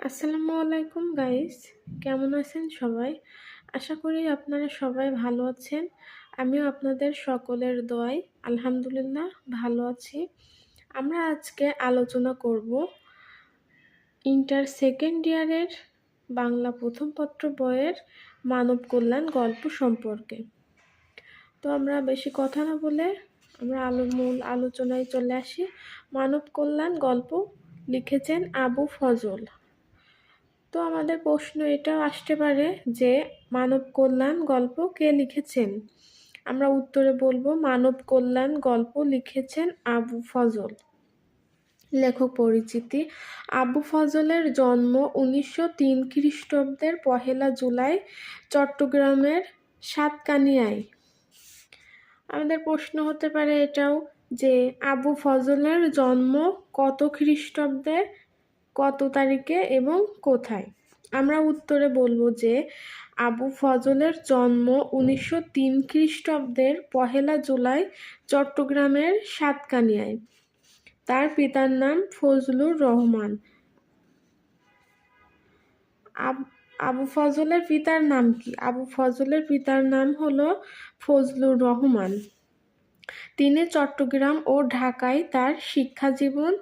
আসসালামু আলাইকুম গাইস, কেমন আছেন সবাই? আশা করি আপনারা সবাই ভালো আছেন। আমিও আপনাদের সকলের দোয়ায় আলহামদুলিল্লাহ ভালো আছি। আমরা আজকে আলোচনা করব ইন্টার সেকেন্ড ইয়ারের বাংলা প্রথম পত্র বইয়ের মানব কল্যাণ গল্প সম্পর্কে। তো আমরা বেশি কথা না বলে আমরা মূল আলোচনায় চলে আসি। মানব কল্যাণ গল্প লিখেছেন আবু ফজল। তো আমাদের প্রশ্ন এটাও আসতে পারে যে মানব কল্যাণ গল্প কে লিখেছেন? আমরা উত্তরে বলবো মানব কল্যাণ গল্প লিখেছেন আবু ফজল। লেখক পরিচিতি: আবু ফজলের জন্ম 1903 খ্রিস্টাব্দের 1 জুলাই চট্টগ্রামের সাতকানিয়ায়। আমাদের প্রশ্ন হতে পারে এটাও যে আবু ফজলের জন্ম কত খ্রিস্টাব্দে, কত তারিখে এবং কোথায়? আমরা উত্তরে বলবো যে আবু ফজলের জন্ম 1903 খ্রিস্টাব্দের 1 জুলাই চট্টগ্রামের সাতকানিয়ায়। তার পিতার নাম ফজলুর রহমান। আবু ফজলের পিতার নাম কি? আবু ফজলের পিতার নাম হলো ফজলুর রহমান। তিনি চট্টগ্রাম ও ঢাকায় তার শিক্ষাজীবন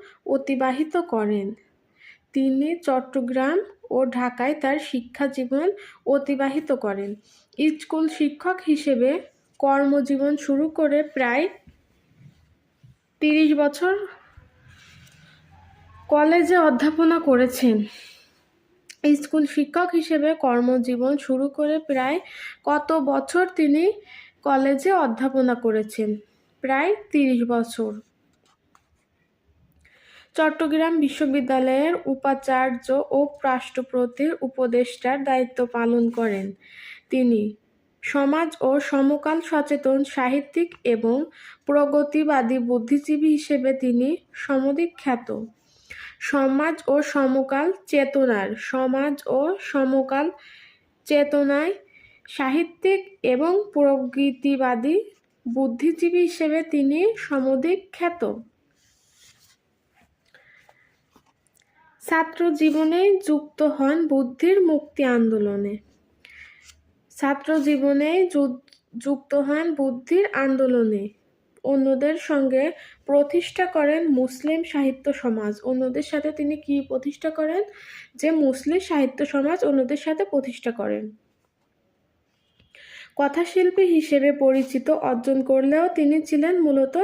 অতিবাহিত করেন। স্কুল শিক্ষক হিসেবে কর্মজীবন শুরু করে প্রায় 30 বছর কলেজে অধ্যাপনা করেছেন। স্কুল শিক্ষক হিসেবে কর্মজীবন শুরু করে প্রায় কত বছর তিনি কলেজে অধ্যাপনা করেছেন? প্রায় 30 বছর। চট্টগ্রাম বিশ্ববিদ্যালয়ের উপাচার্য ও রাষ্ট্রপতির উপদেষ্টার দায়িত্ব পালন করেন। তিনি সমাজ ও সমকাল সচেতন সাহিত্যিক এবং প্রগতিবাদী বুদ্ধিজীবী হিসেবে তিনি সমধিক খ্যাত। সমাজ ও সমকাল চেতনায় সাহিত্যিক এবং প্রগতিবাদী বুদ্ধিজীবী হিসেবে তিনি সমধিক খ্যাত। ছাত্র জীবনে যুক্ত হন বুদ্ধির মুক্তি আন্দোলনে। অন্যদের সঙ্গে প্রতিষ্ঠা করেন মুসলিম সাহিত্য সমাজ। অন্যদের সাথে তিনি কি প্রতিষ্ঠা করেন? যে মুসলিম সাহিত্য সমাজ অন্যদের সাথে প্রতিষ্ঠা করেন। কথাশিল্পী হিসেবে পরিচিতি অর্জন করলেও তিনি ছিলেন মূলত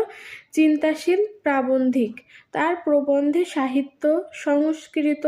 চিন্তাশীল প্রাবন্ধিক। তার প্রবন্ধে সাহিত্য, সংস্কৃত,